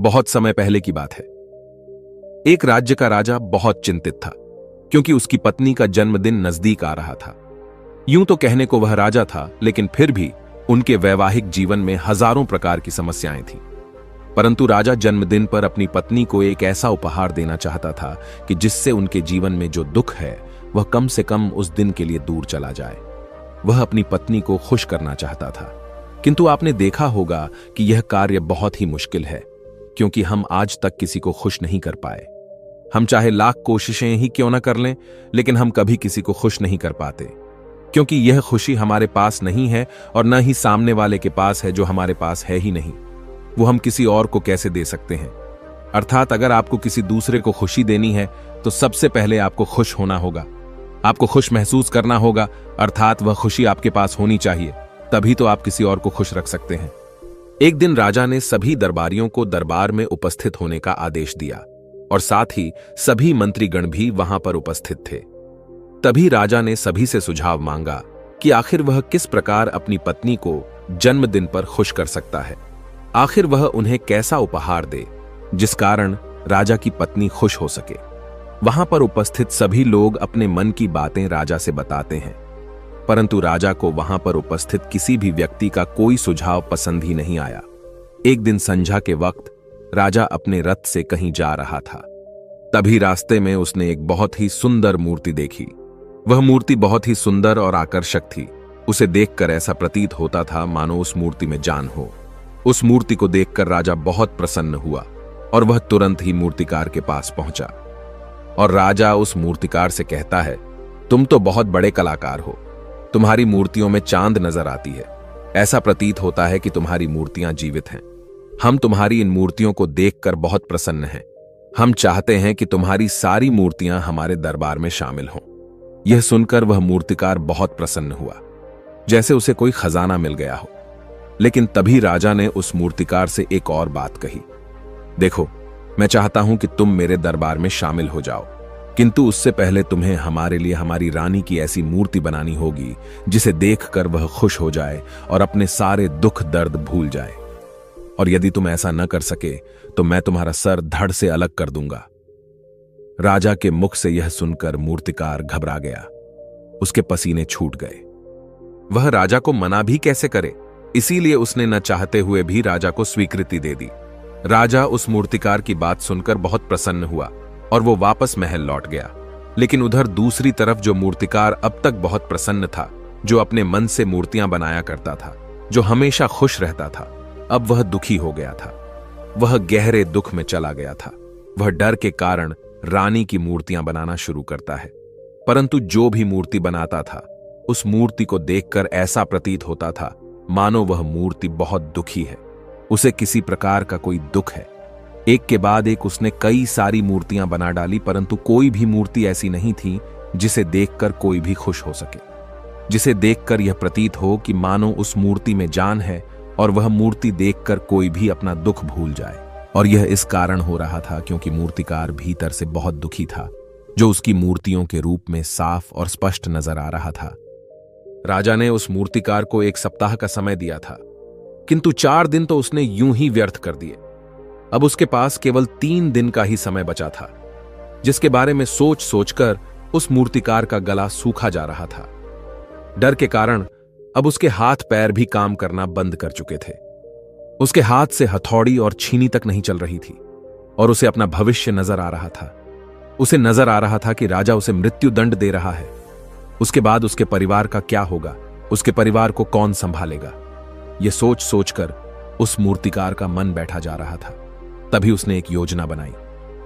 बहुत समय पहले की बात है। एक राज्य का राजा बहुत चिंतित था क्योंकि उसकी पत्नी का जन्मदिन नजदीक आ रहा था। यूं तो कहने को वह राजा था, लेकिन फिर भी उनके वैवाहिक जीवन में हजारों प्रकार की समस्याएं थीं। परंतु राजा जन्मदिन पर अपनी पत्नी को एक ऐसा उपहार देना चाहता था कि जिससे उनके जीवन में जो दुख है वह कम से कम उस दिन के लिए दूर चला जाए। वह अपनी पत्नी को खुश करना चाहता था, किंतु आपने देखा होगा कि यह कार्य बहुत ही मुश्किल है, क्योंकि हम आज तक किसी को खुश नहीं कर पाए। हम चाहे लाख कोशिशें ही क्यों न कर लें, लेकिन हम कभी किसी को खुश नहीं कर पाते, क्योंकि यह खुशी हमारे पास नहीं है और न ही सामने वाले के पास है, जो हमारे पास है ही नहीं। वो हम किसी और को कैसे दे सकते हैं। अर्थात अगर आपको किसी दूसरे को खुशी देनी है तो सबसे पहले आपको खुश होना होगा, आपको खुश महसूस करना होगा, अर्थात वह खुशी आपके पास होनी चाहिए, तभी तो आप किसी और को खुश रख सकते हैं। एक दिन राजा ने सभी दरबारियों को दरबार में उपस्थित होने का आदेश दिया और साथ ही सभी मंत्रीगण भी वहां पर उपस्थित थे। तभी राजा ने सभी से सुझाव मांगा कि आखिर वह किस प्रकार अपनी पत्नी को जन्मदिन पर खुश कर सकता है। आखिर वह उन्हें कैसा उपहार दे जिस कारण राजा की पत्नी खुश हो सके। वहां पर उपस्थित सभी लोग अपने मन की बातें राजा से बताते हैं, परंतु राजा को वहां पर उपस्थित किसी भी व्यक्ति का कोई सुझाव पसंद ही नहीं आया। एक दिन संध्या के वक्त राजा अपने रथ से कहीं जा रहा था। तभी रास्ते में उसने एक बहुत ही सुंदर मूर्ति देखी। वह मूर्ति बहुत ही सुंदर और आकर्षक थी। उसे देखकर ऐसा प्रतीत होता था मानो उस मूर्ति में जान हो। उस मूर्ति को देखकर राजा बहुत प्रसन्न हुआ और वह तुरंत ही मूर्तिकार के पास पहुंचा और राजा उस मूर्तिकार से कहता है, तुम तो बहुत बड़े कलाकार हो, तुम्हारी मूर्तियों में चांद नजर आती है, ऐसा प्रतीत होता है कि तुम्हारी मूर्तियां जीवित हैं। हम तुम्हारी इन मूर्तियों को देखकर बहुत प्रसन्न हैं। हम चाहते हैं कि तुम्हारी सारी मूर्तियां हमारे दरबार में शामिल हों। यह सुनकर वह मूर्तिकार बहुत प्रसन्न हुआ, जैसे उसे कोई खजाना मिल गया हो। लेकिन तभी राजा ने उस मूर्तिकार से एक और बात कही, देखो, मैं चाहता हूं कि तुम मेरे दरबार में शामिल हो जाओ, किंतु उससे पहले तुम्हें हमारे लिए हमारी रानी की ऐसी मूर्ति बनानी होगी जिसे देखकर वह खुश हो जाए और अपने सारे दुख दर्द भूल जाए। और यदि तुम ऐसा न कर सके तो मैं तुम्हारा सर धड़ से अलग कर दूंगा। राजा के मुख से यह सुनकर मूर्तिकार घबरा गया, उसके पसीने छूट गए। वह राजा को मना भी कैसे करे, इसीलिए उसने न चाहते हुए भी राजा को स्वीकृति दे दी। राजा उस मूर्तिकार की बात सुनकर बहुत प्रसन्न हुआ और वो वापस महल लौट गया। लेकिन उधर दूसरी तरफ जो मूर्तिकार अब तक बहुत प्रसन्न था, जो अपने मन से मूर्तियां बनाया करता था, जो हमेशा खुश रहता था, अब वह दुखी हो गया था। वह गहरे दुख में चला गया था। वह डर के कारण रानी की मूर्तियां बनाना शुरू करता है, परंतु जो भी मूर्ति बनाता था उस मूर्ति को देखकर ऐसा प्रतीत होता था मानो वह मूर्ति बहुत दुखी है, उसे किसी प्रकार का कोई दुख है। एक के बाद एक उसने कई सारी मूर्तियां बना डाली, परंतु कोई भी मूर्ति ऐसी नहीं थी जिसे देखकर कोई भी खुश हो सके, जिसे देखकर यह प्रतीत हो कि मानो उस मूर्ति में जान है और वह मूर्ति देखकर कोई भी अपना दुख भूल जाए। और यह इस कारण हो रहा था क्योंकि मूर्तिकार भीतर से बहुत दुखी था, जो उसकी मूर्तियों के रूप में साफ और स्पष्ट नजर आ रहा था। राजा ने उस मूर्तिकार को 1 सप्ताह का समय दिया था, किंतु 4 दिन तो उसने यूं ही व्यर्थ कर दिए। अब उसके पास केवल 3 दिन का ही समय बचा था, जिसके बारे में सोच सोचकर उस मूर्तिकार का गला सूखा जा रहा था। डर के कारण अब उसके हाथ पैर भी काम करना बंद कर चुके थे। उसके हाथ से हथौड़ी और छीनी तक नहीं चल रही थी और उसे अपना भविष्य नजर आ रहा था। उसे नजर आ रहा था कि राजा उसे मृत्यु दंड दे रहा है। उसके बाद उसके परिवार का क्या होगा, उसके परिवार को कौन संभालेगा, यह सोच सोचकर उस मूर्तिकार का मन बैठा जा रहा था। तभी उसने एक योजना बनाई।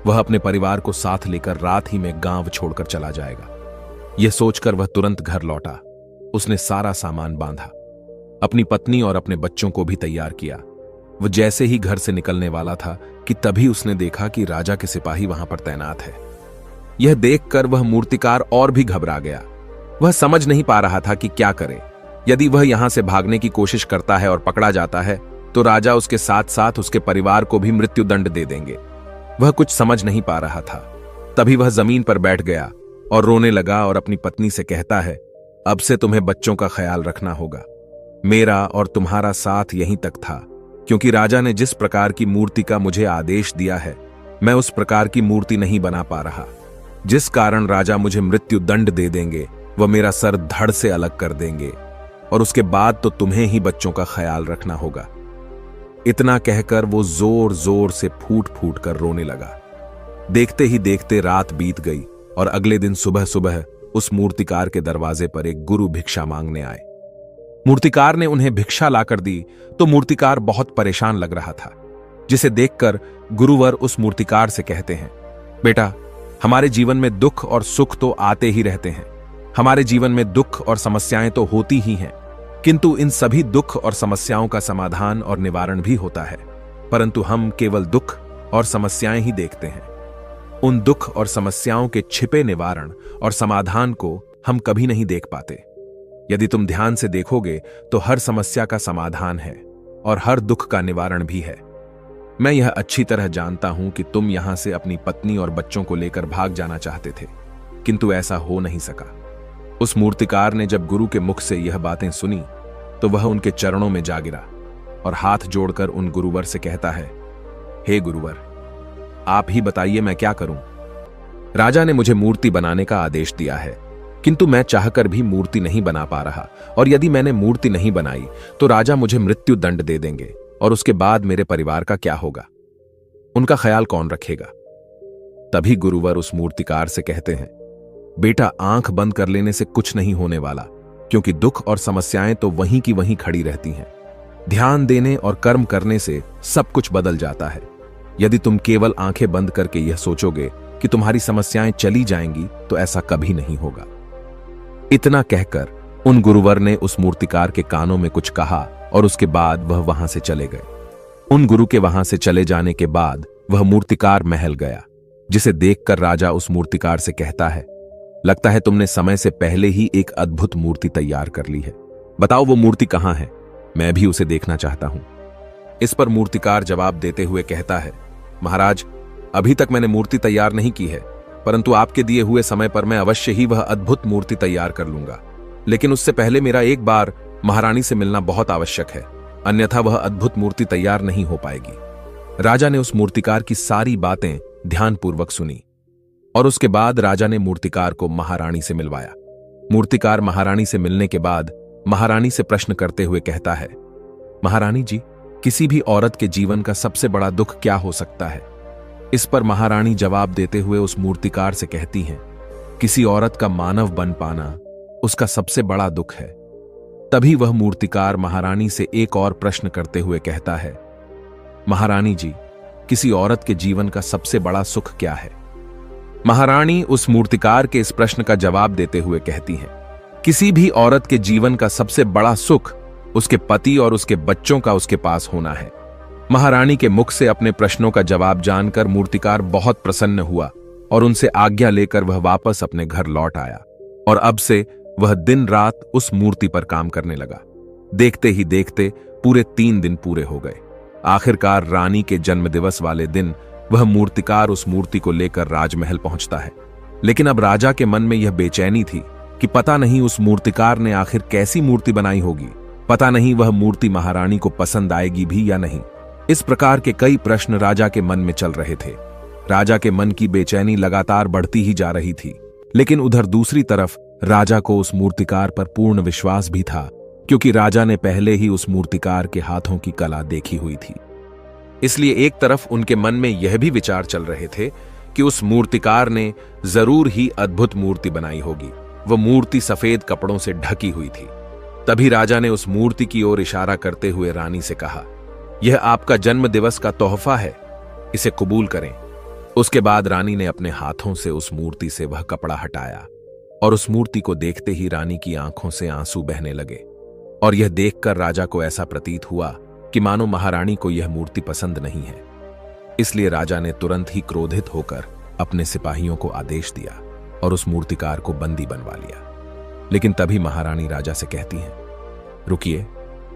वह अपने परिवार को साथ लेकर रात ही में गांव छोड़कर चला जाएगा। यह सोचकर वह तुरंत घर लौटा। उसने सारा सामान बांधा, अपनी पत्नी और अपने बच्चों को भी तैयार किया। वह जैसे ही घर से निकलने वाला था कि तभी उसने देखा कि राजा के सिपाही वहां पर तैनात है। यह देखकर वह मूर्तिकार और भी घबरा गया। वह समझ नहीं पा रहा था कि क्या करे। यदि वह यहां से भागने की कोशिश करता है और पकड़ा जाता है तो राजा उसके साथ साथ उसके परिवार को भी मृत्यु दंड दे देंगे। वह कुछ समझ नहीं पा रहा था। तभी वह जमीन पर बैठ गया और रोने लगा और अपनी पत्नी से कहता है, अब से तुम्हें बच्चों का ख्याल रखना होगा। मेरा और तुम्हारा साथ यहीं तक था, क्योंकि राजा ने जिस प्रकार की मूर्ति का मुझे आदेश दिया है, मैं उस प्रकार की मूर्ति नहीं बना पा रहा, जिस कारण राजा मुझे मृत्यु दंड दे देंगे, वह मेरा सर धड़ से अलग कर देंगे, और उसके बाद तो तुम्हें ही बच्चों का ख्याल रखना होगा। इतना कहकर वो जोर जोर से फूट फूट कर रोने लगा। देखते ही देखते रात बीत गई और अगले दिन सुबह सुबह उस मूर्तिकार के दरवाजे पर एक गुरु भिक्षा मांगने आए। मूर्तिकार ने उन्हें भिक्षा लाकर दी तो मूर्तिकार बहुत परेशान लग रहा था, जिसे देखकर गुरुवर उस मूर्तिकार से कहते हैं, बेटा, हमारे जीवन में दुख और सुख तो आते ही रहते हैं। हमारे जीवन में दुख और समस्याएं तो होती ही हैं, किंतु इन सभी दुख और समस्याओं का समाधान और निवारण भी होता है, परंतु हम केवल दुख और समस्याएं ही देखते हैं। उन दुख और समस्याओं के छिपे निवारण और समाधान को हम कभी नहीं देख पाते। यदि तुम ध्यान से देखोगे तो हर समस्या का समाधान है और हर दुख का निवारण भी है। मैं यह अच्छी तरह जानता हूं कि तुम यहां से अपनी पत्नी और बच्चों को लेकर भाग जाना चाहते थे, किंतु ऐसा हो नहीं सका। उस मूर्तिकार ने जब गुरु के मुख से यह बातें सुनी तो वह उनके चरणों में जा गिरा और हाथ जोड़कर उन गुरुवर से कहता है, हे गुरुवर, आप ही बताइए मैं क्या करूं। राजा ने मुझे मूर्ति बनाने का आदेश दिया है, किंतु मैं चाहकर भी मूर्ति नहीं बना पा रहा, और यदि मैंने मूर्ति नहीं बनाई तो राजा मुझे मृत्यु दंड दे देंगे, और उसके बाद मेरे परिवार का क्या होगा, उनका ख्याल कौन रखेगा। तभी गुरुवर उस मूर्तिकार से कहते हैं, बेटा, आंख बंद कर लेने से कुछ नहीं होने वाला, क्योंकि दुख और समस्याएं तो वहीं की वहीं खड़ी रहती हैं। ध्यान देने और कर्म करने से सब कुछ बदल जाता है। यदि तुम केवल आंखें बंद करके यह सोचोगे कि तुम्हारी समस्याएं चली जाएंगी तो ऐसा कभी नहीं होगा। इतना कहकर उन गुरुवर ने उस मूर्तिकार के कानों में कुछ कहा और उसके बाद वह वहां से चले गए। उन गुरु के वहां से चले जाने के बाद वह मूर्तिकार महल गया, जिसे देखकर राजा उस मूर्तिकार से कहता है, लगता है तुमने समय से पहले ही एक अद्भुत मूर्ति तैयार कर ली है। बताओ वो मूर्ति कहां है, मैं भी उसे देखना चाहता हूं। इस पर मूर्तिकार जवाब देते हुए कहता है, महाराज, अभी तक मैंने मूर्ति तैयार नहीं की है, परंतु आपके दिए हुए समय पर मैं अवश्य ही वह अद्भुत मूर्ति तैयार कर लूंगा। लेकिन उससे पहले मेरा एक बार महारानी से मिलना बहुत आवश्यक है, अन्यथा वह अद्भुत मूर्ति तैयार नहीं हो पाएगी। राजा ने उस मूर्तिकार की सारी बातें ध्यानपूर्वक सुनी और उसके बाद राजा ने मूर्तिकार को महारानी से मिलवाया। मूर्तिकार महारानी से मिलने के बाद महारानी से प्रश्न करते हुए कहता है, महारानी जी, किसी भी औरत के जीवन का सबसे बड़ा दुख क्या हो सकता है। इस पर महारानी जवाब देते हुए उस मूर्तिकार से कहती हैं, किसी औरत का मानव बन पाना उसका सबसे बड़ा दुख है। तभी वह मूर्तिकार महारानी से एक और प्रश्न करते हुए कहता है, महारानी जी, किसी औरत के जीवन का सबसे बड़ा सुख क्या है। महारानी उस मूर्तिकार के इस प्रश्न का जवाब देते हुए कहती हैं, किसी भी औरत के जीवन का सबसे बड़ा सुख उसके पति और उसके बच्चों का उसके पास होना है। महारानी के मुख से अपने प्रश्नों का जवाब जानकर मूर्तिकार बहुत प्रसन्न हुआ और उनसे आज्ञा लेकर वह वापस अपने घर लौट आया, और अब से वह दिन रात उस मूर्ति पर काम करने लगा। देखते ही देखते पूरे 3 दिन पूरे हो गए। आखिरकार रानी के जन्मदिवस वाले दिन वह मूर्तिकार उस मूर्ति को लेकर राजमहल पहुंचता है। लेकिन अब राजा के मन में यह बेचैनी थी कि पता नहीं उस मूर्तिकार ने आखिर कैसी मूर्ति बनाई होगी, पता नहीं वह मूर्ति महारानी को पसंद आएगी भी या नहीं। इस प्रकार के कई प्रश्न राजा के मन में चल रहे थे। राजा के मन की बेचैनी लगातार बढ़ती ही जा रही थी, लेकिन उधर दूसरी तरफ राजा को उस मूर्तिकार पर पूर्ण विश्वास भी था, क्योंकि राजा ने पहले ही उस मूर्तिकार के हाथों की कला देखी हुई थी। इसलिए एक तरफ उनके मन में यह भी विचार चल रहे थे कि उस मूर्तिकार ने जरूर ही अद्भुत मूर्ति बनाई होगी। वह मूर्ति सफेद कपड़ों से ढकी हुई थी। तभी राजा ने उस मूर्ति की ओर इशारा करते हुए रानी से कहा, यह आपका जन्म दिवस का तोहफा है, इसे कबूल करें। उसके बाद रानी ने अपने हाथों से उस मूर्ति से वह कपड़ा हटाया और उस मूर्ति को देखते ही रानी की आंखों से आंसू बहने लगे, और यह देखकर राजा को ऐसा प्रतीत हुआ कि मानो महारानी को यह मूर्ति पसंद नहीं है। इसलिए राजा ने तुरंत ही क्रोधित होकर अपने सिपाहियों को आदेश दिया और उस मूर्तिकार को बंदी बनवा लिया। लेकिन तभी महारानी राजा से कहती हैं, रुकिए,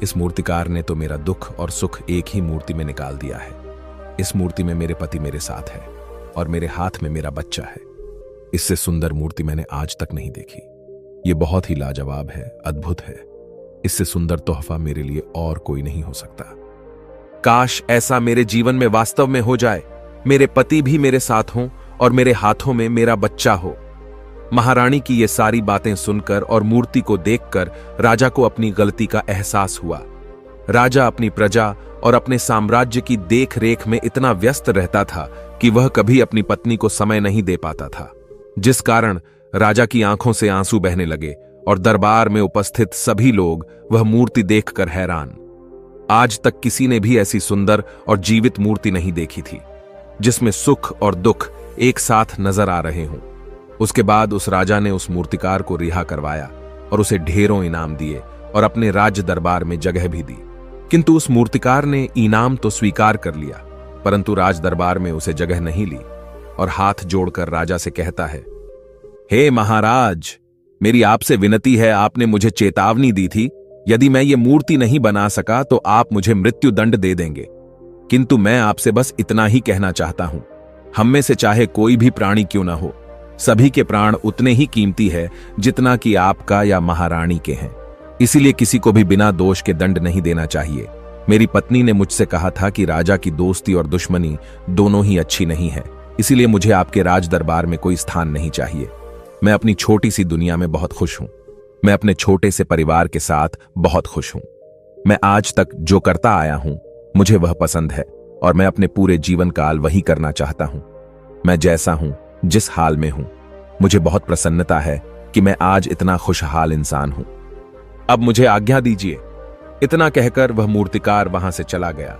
इस मूर्तिकार ने तो मेरा दुख और सुख एक ही मूर्ति में निकाल दिया है। इस मूर्ति में मेरे पति मेरे साथ है और मेरे हाथ में मेरा बच्चा है। इससे सुंदर मूर्ति मैंने आज तक नहीं देखी। ये बहुत ही लाजवाब है, अद्भुत है। इससे सुंदर तोहफा मेरे लिए और कोई नहीं हो सकता। काश ऐसा मेरे जीवन में वास्तव में हो जाए, मेरे पति भी मेरे साथ हों और मेरे हाथों में मेरा बच्चा हो। महारानी की ये सारी बातें सुनकर और मूर्ति को देखकर राजा को अपनी गलती का एहसास हुआ। राजा अपनी प्रजा और अपने साम्राज्य की देख रेख में इतना व्यस्त रहता था कि वह कभी अपनी पत्नी को समय नहीं दे पाता था, जिस कारण राजा की आंखों से आंसू बहने लगे और दरबार में उपस्थित सभी लोग वह मूर्ति देखकर हैरान। आज तक किसी ने भी ऐसी सुंदर और जीवित मूर्ति नहीं देखी थी, जिसमें सुख और दुख एक साथ नजर आ रहे हों। उसके बाद उस राजा ने उस मूर्तिकार को रिहा करवाया और उसे ढेरों इनाम दिए और अपने राज्य दरबार में जगह भी दी। किंतु उस मूर्तिकार ने इनाम तो स्वीकार कर लिया, परंतु राज दरबार में उसे जगह नहीं ली और हाथ जोड़कर राजा से कहता है, हे महाराज, मेरी आपसे विनती है, आपने मुझे चेतावनी दी थी, यदि मैं ये मूर्ति नहीं बना सका तो आप मुझे मृत्यु दंड दे देंगे। किंतु मैं आपसे बस इतना ही कहना चाहता हूं, हम में से चाहे कोई भी प्राणी क्यों ना हो, सभी के प्राण उतने ही कीमती है जितना कि आपका या महारानी के हैं। इसीलिए किसी को भी बिना दोष के दंड नहीं देना चाहिए। मेरी पत्नी ने मुझसे कहा था कि राजा की दोस्ती और दुश्मनी दोनों ही अच्छी नहीं है, इसीलिए मुझे आपके राज दरबार में कोई स्थान नहीं चाहिए। मैं अपनी छोटी सी दुनिया में बहुत खुश हूं। मैं अपने छोटे से परिवार के साथ बहुत खुश हूं। मैं आज तक जो करता आया हूं मुझे वह पसंद है और मैं अपने पूरे जीवन काल वही करना चाहता हूं। मैं जैसा हूं, जिस हाल में हूं, मुझे बहुत प्रसन्नता है कि मैं आज इतना खुशहाल इंसान हूं। अब मुझे आज्ञा दीजिए। इतना कहकर वह मूर्तिकार वहां से चला गया।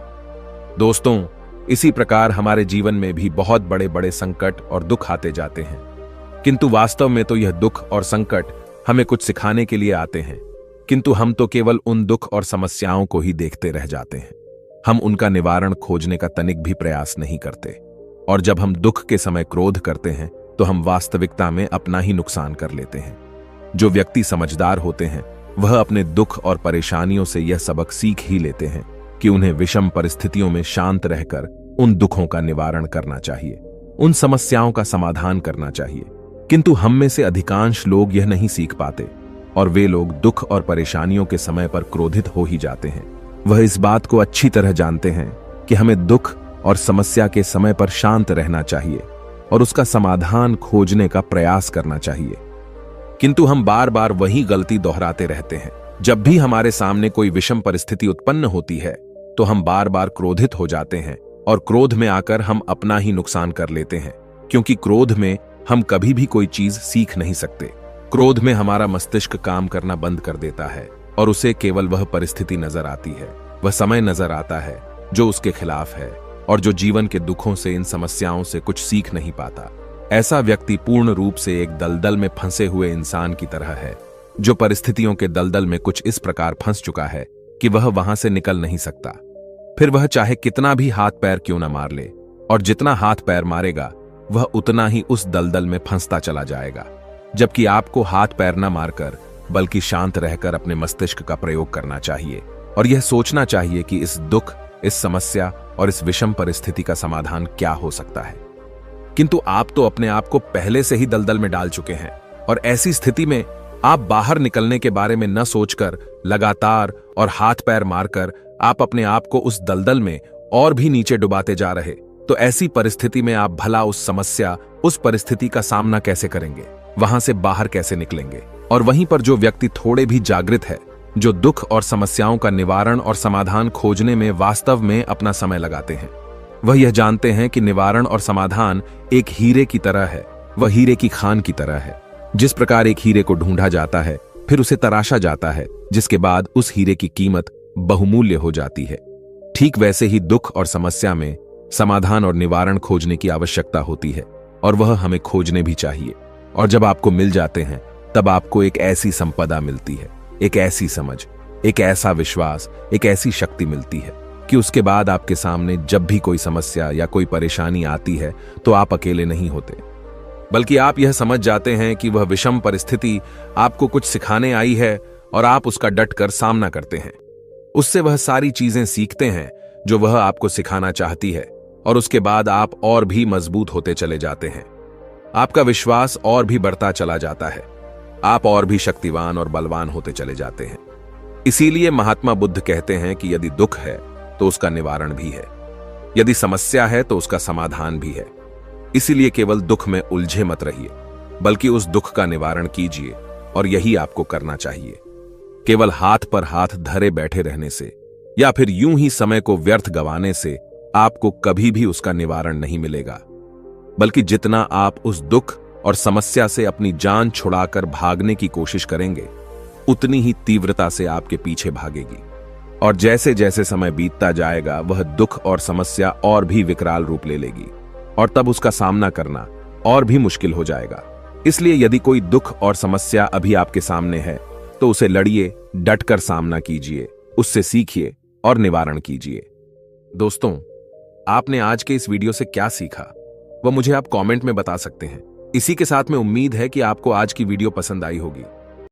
दोस्तों, इसी प्रकार हमारे जीवन में भी बहुत बड़े बड़े संकट और दुख आते जाते हैं, किंतु वास्तव में तो यह दुख और संकट हमें कुछ सिखाने के लिए आते हैं, किंतु हम तो केवल उन दुख और समस्याओं को ही देखते रह जाते हैं। हम उनका निवारण खोजने का तनिक भी प्रयास नहीं करते, और जब हम दुख के समय क्रोध करते हैं तो हम वास्तविकता में अपना ही नुकसान कर लेते हैं। जो व्यक्ति समझदार होते हैं वह अपने दुख और परेशानियों से यह सबक सीख ही लेते हैं कि उन्हें विषम परिस्थितियों में शांत रहकर उन दुखों का निवारण करना चाहिए, उन समस्याओं का समाधान करना चाहिए। किंतु हम में से अधिकांश लोग यह नहीं सीख पाते और वे लोग दुख और परेशानियों के समय पर क्रोधित हो ही जाते हैं। वह इस बात को अच्छी तरह जानते हैं कि हमें दुख और समस्या के समय पर शांत रहना चाहिए और उसका समाधान खोजने का प्रयास करना चाहिए, किंतु हम बार बार वही गलती दोहराते रहते हैं। जब भी हमारे सामने कोई विषम परिस्थिति उत्पन्न होती है तो हम बार बार क्रोधित हो जाते हैं और क्रोध में आकर हम अपना ही नुकसान कर लेते हैं, क्योंकि क्रोध में हम कभी भी कोई चीज सीख नहीं सकते। क्रोध में हमारा मस्तिष्क काम करना बंद कर देता है और उसे केवल वह परिस्थिति नजर आती है, वह समय नजर आता है जो उसके खिलाफ है और जो जीवन के दुखों से, इन समस्याओं से कुछ सीख नहीं पाता। ऐसा व्यक्ति पूर्ण रूप से एक दलदल में फंसे हुए इंसान की तरह है, जो परिस्थितियों के दलदल में कुछ इस प्रकार फंस चुका है कि वह वहां से निकल नहीं सकता। फिर वह चाहे कितना भी हाथ पैर क्यों न मार ले, और जितना हाथ पैर मारेगा वह उतना ही उस दलदल में फंसता चला जाएगा। जबकि आपको हाथ पैर न मारकर बल्कि शांत रहकर अपने मस्तिष्क का प्रयोग करना चाहिए और यह सोचना चाहिए कि इस दुख, इस समस्या और इस विषम परिस्थिति का समाधान क्या हो सकता है। किंतु आप तो अपने आप को पहले से ही दलदल में डाल चुके हैं और ऐसी स्थिति में आप बाहर निकलने के बारे में न सोचकर लगातार और हाथ पैर मारकर आप अपने आप को उस दलदल में और भी नीचे डुबाते जा रहे, तो ऐसी परिस्थिति में आप भला उस समस्या, उस परिस्थिति का सामना कैसे करेंगे, वहां से बाहर कैसे निकलेंगे। और वहीं पर जो व्यक्ति थोड़े भी जागृत है, जो दुख और समस्याओं का निवारण और समाधान खोजने में वास्तव में अपना समय लगाते हैं, वह यह जानते हैं कि निवारण और समाधान एक हीरे की तरह है, वह हीरे की खान की तरह है। जिस प्रकार एक हीरे को ढूंढा जाता है, फिर उसे तराशा जाता है, जिसके बाद उस हीरे की कीमत बहुमूल्य हो जाती है, ठीक वैसे ही दुख और समस्या में समाधान और निवारण खोजने की आवश्यकता होती है और वह हमें खोजने भी चाहिए। और जब आपको मिल जाते हैं तब आपको एक ऐसी संपदा मिलती है, एक ऐसी समझ, एक ऐसा विश्वास, एक ऐसी शक्ति मिलती है कि उसके बाद आपके सामने जब भी कोई समस्या या कोई परेशानी आती है तो आप अकेले नहीं होते, बल्कि आप यह समझ जाते हैं कि वह विषम परिस्थिति आपको कुछ सिखाने आई है और आप उसका डटकर सामना करते हैं। उससे वह सारी चीजें सीखते हैं जो वह आपको सिखाना चाहती है और उसके बाद आप और भी मजबूत होते चले जाते हैं। आपका विश्वास और भी बढ़ता चला जाता है, आप और भी शक्तिवान और बलवान होते चले जाते हैं। इसीलिए महात्मा बुद्ध कहते हैं कि यदि दुख है तो उसका निवारण भी है। यदि समस्या है तो उसका समाधान भी है। इसीलिए केवल दुख में उलझे मत रहिए, बल्कि उस दुख का निवारण कीजिए, और यही आपको करना चाहिए। केवल हाथ पर हाथ धरे बैठे रहने से या फिर यूं ही समय को व्यर्थ गंवाने से आपको कभी भी उसका निवारण नहीं मिलेगा, बल्कि जितना आप उस दुख और समस्या से अपनी जान छुड़ाकर भागने की कोशिश करेंगे, उतनी ही तीव्रता से आपके पीछे भागेगी। और जैसे जैसे समय बीतता जाएगा, वह दुख और समस्या और भी विकराल रूप ले लेगी, और तब उसका सामना करना और भी मुश्किल हो जाएगा। इसलिए यदि कोई दुख और समस्या अभी आपके सामने है, तो उसे लड़िए, डटकर सामना कीजिए, उससे सीखिए और निवारण कीजिए। दोस्तों, आपने आज के इस वीडियो से क्या सीखा, वह मुझे आप कमेंट में बता सकते हैं। इसी के साथ में उम्मीद है कि आपको आज की वीडियो पसंद आई होगी।